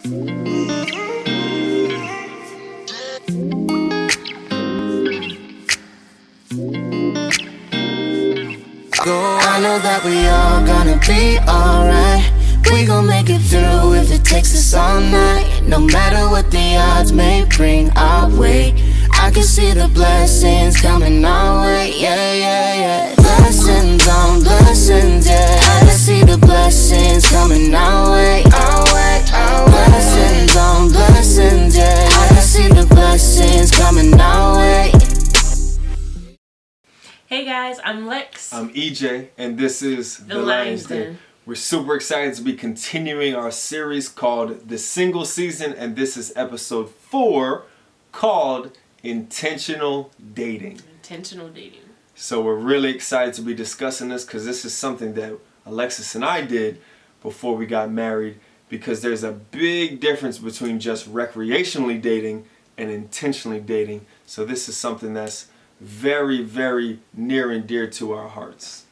I know that we all gonna be alright. We gon' make it through if it takes us all night. No matter what the odds may bring our way, I can see the blessings coming our way. Yeah, yeah, yeah. Blessings on blessings, yeah. I can see the blessings coming our way. Our way, our way. Blessings on blessings, yeah. I can see the blessings coming our way. Hey guys, I'm Lex. I'm EJ, and this is The Lion's Den. We're super excited to be continuing our series called The Single Season, and this is episode 4 called Intentional Dating. Intentional dating. So we're really excited to be discussing this because this is something that Alexis and I did before we got married, because there's a big difference between just recreationally dating and intentionally dating. So this is something that's very, very near and dear to our hearts.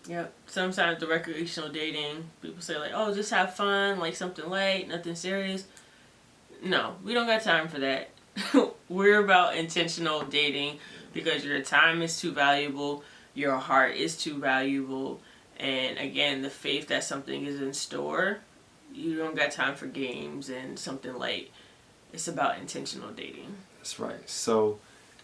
Yep. Sometimes the recreational dating, people say like, oh, just have fun, like something light, nothing serious. No, we don't got time for that. We're about intentional dating because your time is too valuable, your heart is too valuable, and again, the faith that something is in store, you don't got time for games and something light. It's about intentional dating. That's right. So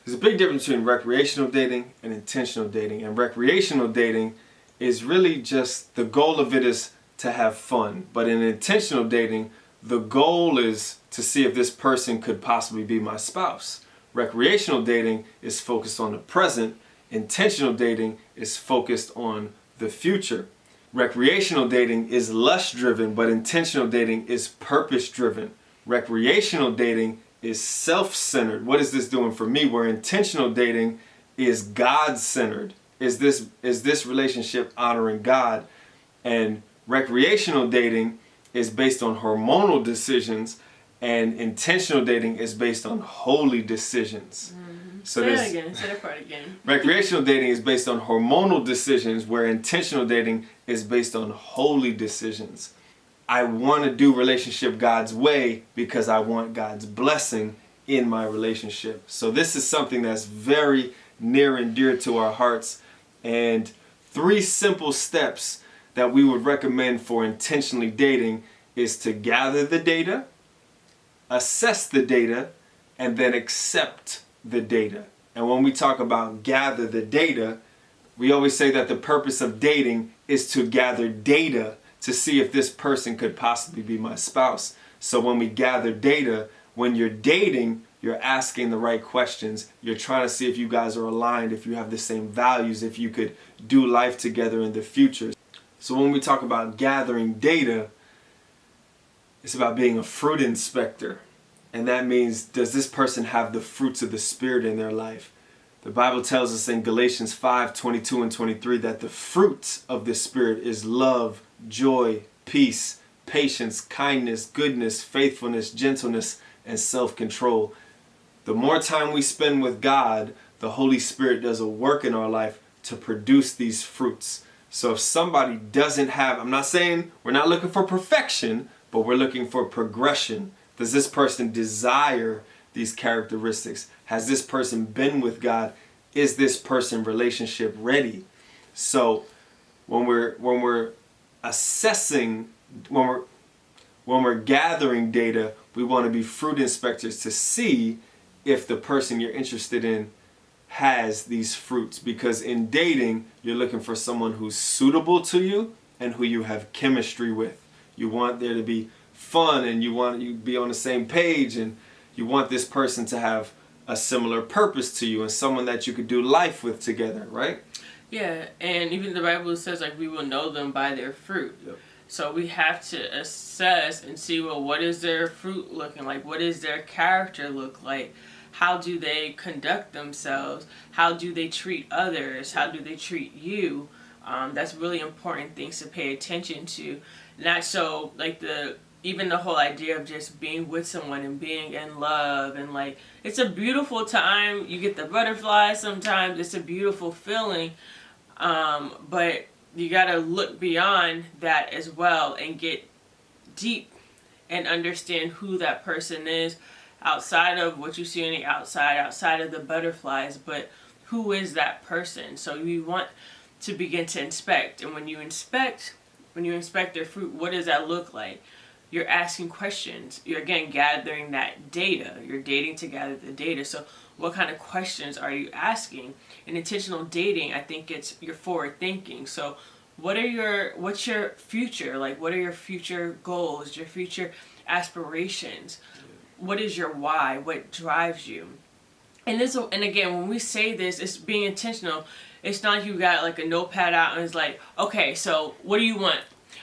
there's a big difference between recreational dating and intentional dating. And recreational dating is really just, the goal of it is to have fun. But in intentional dating, the goal is to see if this person could possibly be my spouse. Recreational dating is focused on the present. Intentional dating is focused on the future. Recreational dating is lust driven, but intentional dating is purpose driven. Recreational dating is self-centered. What is this doing for me? Where intentional dating is God-centered. Is this relationship honoring God? And recreational dating is based on hormonal decisions, and intentional dating is based on holy decisions. So Say that part again. Recreational dating is based on hormonal decisions, where intentional dating is based on holy decisions. I want to do relationship God's way because I want God's blessing in my relationship. So this is something that's very near and dear to our hearts. And 3 simple steps that we would recommend for intentionally dating is to gather the data, assess the data, and then accept the data. And when we talk about gather the data, we always say that the purpose of dating is to gather data to see if this person could possibly be my spouse. So when we gather data, when you're dating, you're asking the right questions. You're trying to see if you guys are aligned, if you have the same values, if you could do life together in the future. So when we talk about gathering data, it's about being a fruit inspector. And that means, does this person have the fruits of the Spirit in their life? The Bible tells us in Galatians 5:22 and 23 that the fruits of the Spirit is love, joy, peace, patience, kindness, goodness, faithfulness, gentleness, and self-control. The more time we spend with God, the Holy Spirit does a work in our life to produce these fruits. So if somebody doesn't have, I'm not saying we're not looking for perfection, but we're looking for progression. Does this person desire these characteristics? Has this person been with God? Is this person relationship ready? So when we're assessing, when we're gathering data, we want to be fruit inspectors to see if the person you're interested in has these fruits. Because in dating, you're looking for someone who's suitable to you and who you have chemistry with. You want there to be fun, and you want you to be on the same page, and you want this person to have a similar purpose to you and someone that you could do life with together, right? Yeah, and even the Bible says like we will know them by their fruit. Yep. So we have to assess and see, well, what is their fruit looking like? What does their character look like? How do they conduct themselves? How do they treat others? How do they treat you? That's really important things to pay attention to. Not so like even the whole idea of just being with someone and being in love, and like it's a beautiful time. You get the butterflies sometimes. It's a beautiful feeling. But you got to look beyond that as well and get deep and understand who that person is outside of what you see on the outside of the butterflies, but who is that person? So you want to begin to inspect. And when you inspect their fruit, what does that look like? You're asking questions. You're again gathering that data. You're dating to gather the data. So what kind of questions are you asking? In intentional dating, I think it's your forward thinking. So what's your future? Like, what are your future goals, your future aspirations? What is your why? What drives you? And again, when we say this, it's being intentional. It's not like you got like a notepad out and it's like, okay, so what do you want?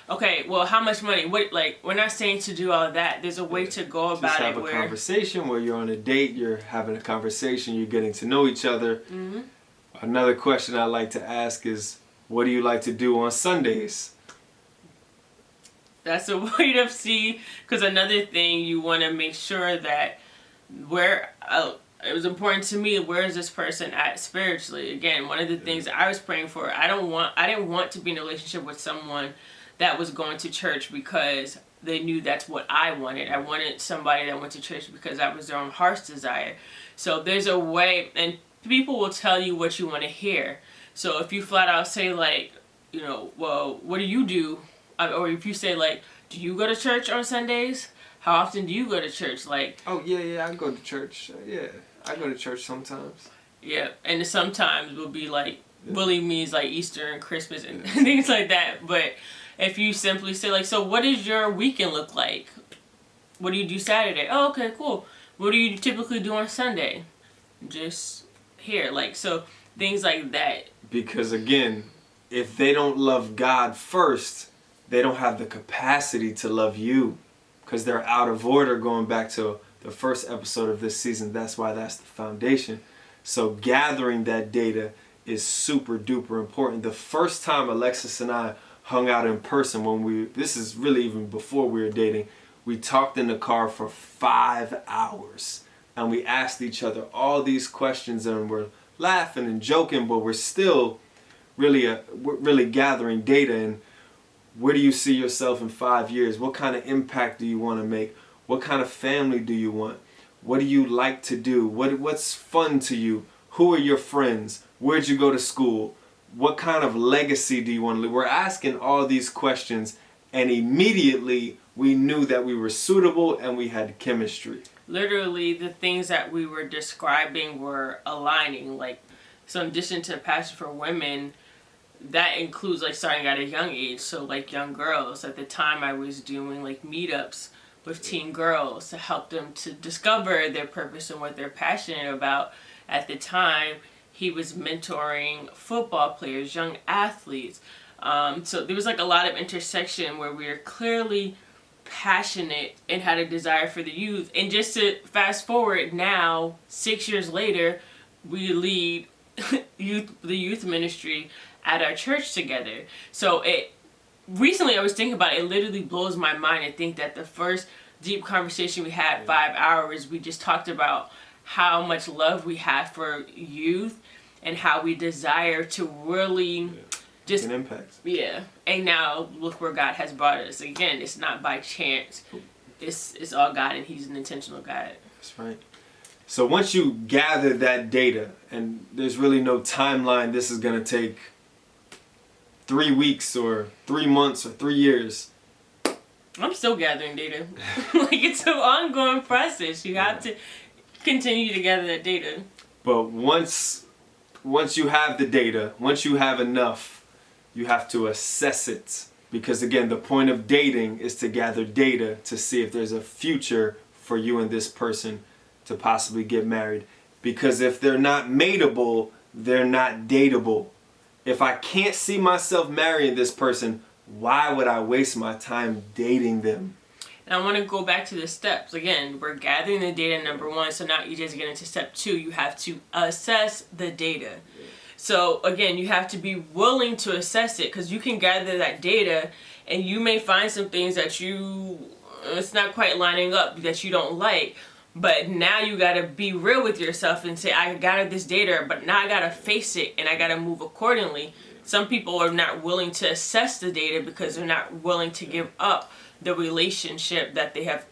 Okay, well, how much money? What, like, we're not saying to do all of that. There's a way to go about Just it. have a conversation where you're on a date, you're having a conversation, you're getting to know each other. Mm-hmm. Another question I like to ask is, what do you like to do on Sundays? That's a way to see, because another thing you want to make sure that it was important to me, where is this person at spiritually? Again, one of the things that I was praying for, I didn't want to be in a relationship with someone that was going to church because they knew that's what I wanted. I wanted somebody that went to church because that was their own heart's desire. So there's a way, and people will tell you what you want to hear. So if you flat out say like, well, what do you do? Or if you say like, do you go to church on Sundays? How often do you go to church? Like, oh yeah, I go to church. Yeah, I go to church sometimes. Yeah, and sometimes will be like, really means like Easter and Christmas and things like that. But if you simply say like, so what does your weekend look like? What do you do Saturday? Oh, okay, cool. What do you typically do on Sunday? Just here, like, so things like that. Because again, if they don't love God first, they don't have the capacity to love you, because they're out of order. Going back to the first episode of this season, that's why that's the foundation. So gathering that data is super duper important. The first time Alexis and I hung out in person, this is really even before we were dating, we talked in the car for 5 hours and we asked each other all these questions, and we're laughing and joking, but we're still really gathering data. And where do you see yourself in 5 years? What kind of impact do you want to make? What kind of family do you want? What do you like to do? What's fun to you? Who are your friends? Where'd you go to school? What kind of legacy do you want to leave? We're asking all these questions, and immediately we knew that we were suitable and we had chemistry. Literally, the things that we were describing were aligning. Like, so in addition to passion for women, that includes like starting at a young age. So like young girls, at the time I was doing like meetups with teen girls to help them to discover their purpose and what they're passionate about. At the time, he was mentoring football players, young athletes. So there was like a lot of intersection where we were clearly passionate and had a desire for the youth. And just to fast forward now, 6 years later, we lead the youth ministry at our church together. So recently I was thinking about it. It literally blows my mind. I think that the first deep conversation we had, 5 hours, we just talked about how much love we have for youth and how we desire to really just an impact. Yeah. And now look where God has brought us. Again, it's not by chance. It's all God, and He's an intentional God. That's right. So once you gather that data, and there's really no timeline, this is going to take 3 weeks or 3 months or 3 years. I'm still gathering data. Like, it's an ongoing process. You have to continue to gather that data. But once you have the data, once you have enough, you have to assess it. Because again, the point of dating is to gather data to see if there's a future for you and this person to possibly get married. Because if they're not mateable, they're not dateable. If I can't see myself marrying this person, why would I waste my time dating them? And I want to go back to the steps. Again, we're gathering the data, number one. So now you just get into step 2. You have to assess the data. So again, you have to be willing to assess it, because you can gather that data and you may find some things that it's not quite lining up, that you don't like. But now you got to be real with yourself and say, I gathered this data, but now I got to face it and I got to move accordingly. Some people are not willing to assess the data because they're not willing to give up the relationship that they have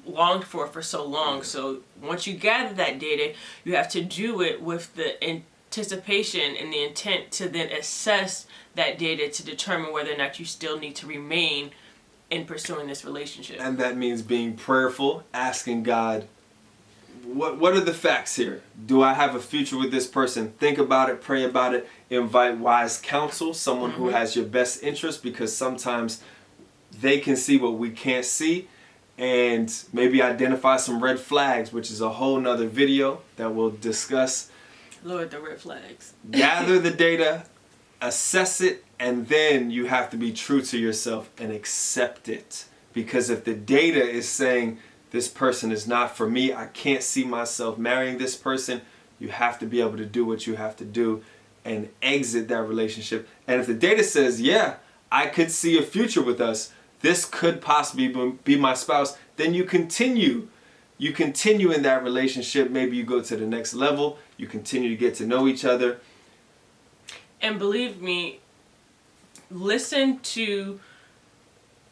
longed for so long. So once you gather that data, you have to do it with the anticipation and the intent to then assess that data to determine whether or not you still need to remain in pursuing this relationship. And that means being prayerful, asking God, what are the facts here? Do I have a future with this person? Think about it, pray about it, invite wise counsel, someone who has your best interest, because sometimes they can see what we can't see, and maybe identify some red flags, which is a whole nother video that we'll discuss. Lord, the red flags. Gather the data, assess it, and then you have to be true to yourself and accept it. Because if the data is saying this person is not for me, I can't see myself marrying this person, you have to be able to do what you have to do and exit that relationship. And if the data says, yeah, I could see a future with us, this could possibly be my spouse, then you continue. You continue in that relationship. Maybe you go to the next level. You continue to get to know each other. And believe me, listen to,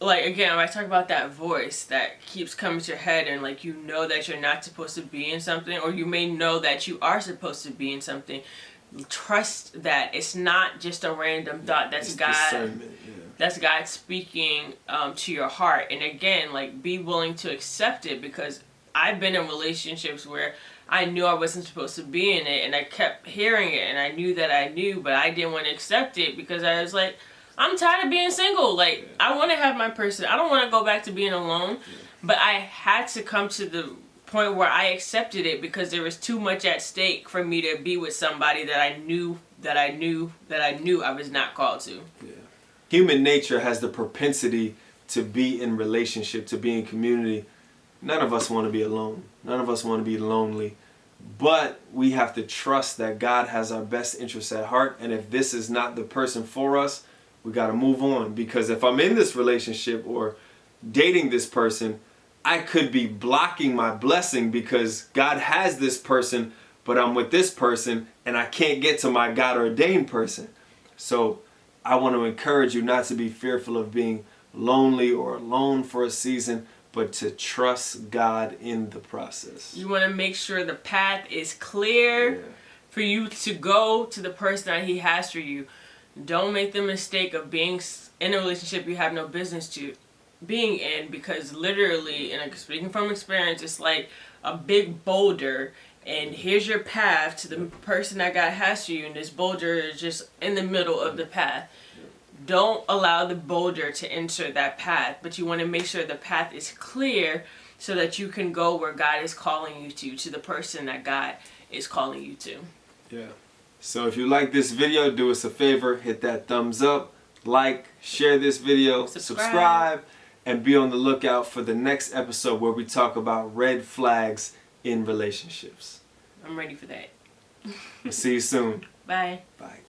like, again, when I talk about that voice that keeps coming to your head, and like, you know that you're not supposed to be in something, or you may know that you are supposed to be in something. Trust that it's not just a random thought. That's God. That's God speaking to your heart. And again, like, be willing to accept it, because I've been in relationships where I knew I wasn't supposed to be in it, and I kept hearing it, and I knew that I knew, but I didn't want to accept it because I was like, I'm tired of being single. Like, I want to have my person. I don't want to go back to being alone. But I had to come to the point where I accepted it, because there was too much at stake for me to be with somebody that I knew I was not called to. Yeah. Human nature has the propensity to be in relationship, to be in community. None of us want to be alone. None of us want to be lonely. But we have to trust that God has our best interests at heart. And if this is not the person for us, we got to move on. Because if I'm in this relationship or dating this person, I could be blocking my blessing because God has this person, but I'm with this person and I can't get to my God ordained person. So I want to encourage you not to be fearful of being lonely or alone for a season, but to trust God in the process. You want to make sure the path is clear for you to go to the person that He has for you. Don't make the mistake of being in a relationship you have no business to being in, because literally, and I'm speaking from experience, it's like a big boulder, and here's your path to the person that God has for you, and this boulder is just in the middle of the path. Don't allow the boulder to enter that path, but you want to make sure the path is clear so that you can go where God is calling you to the person that God is calling you to. Yeah. So if you like this video, do us a favor, hit that thumbs up, like, share this video, subscribe, and be on the lookout for the next episode where we talk about red flags in relationships. I'm ready for that. See you soon. Bye. Bye.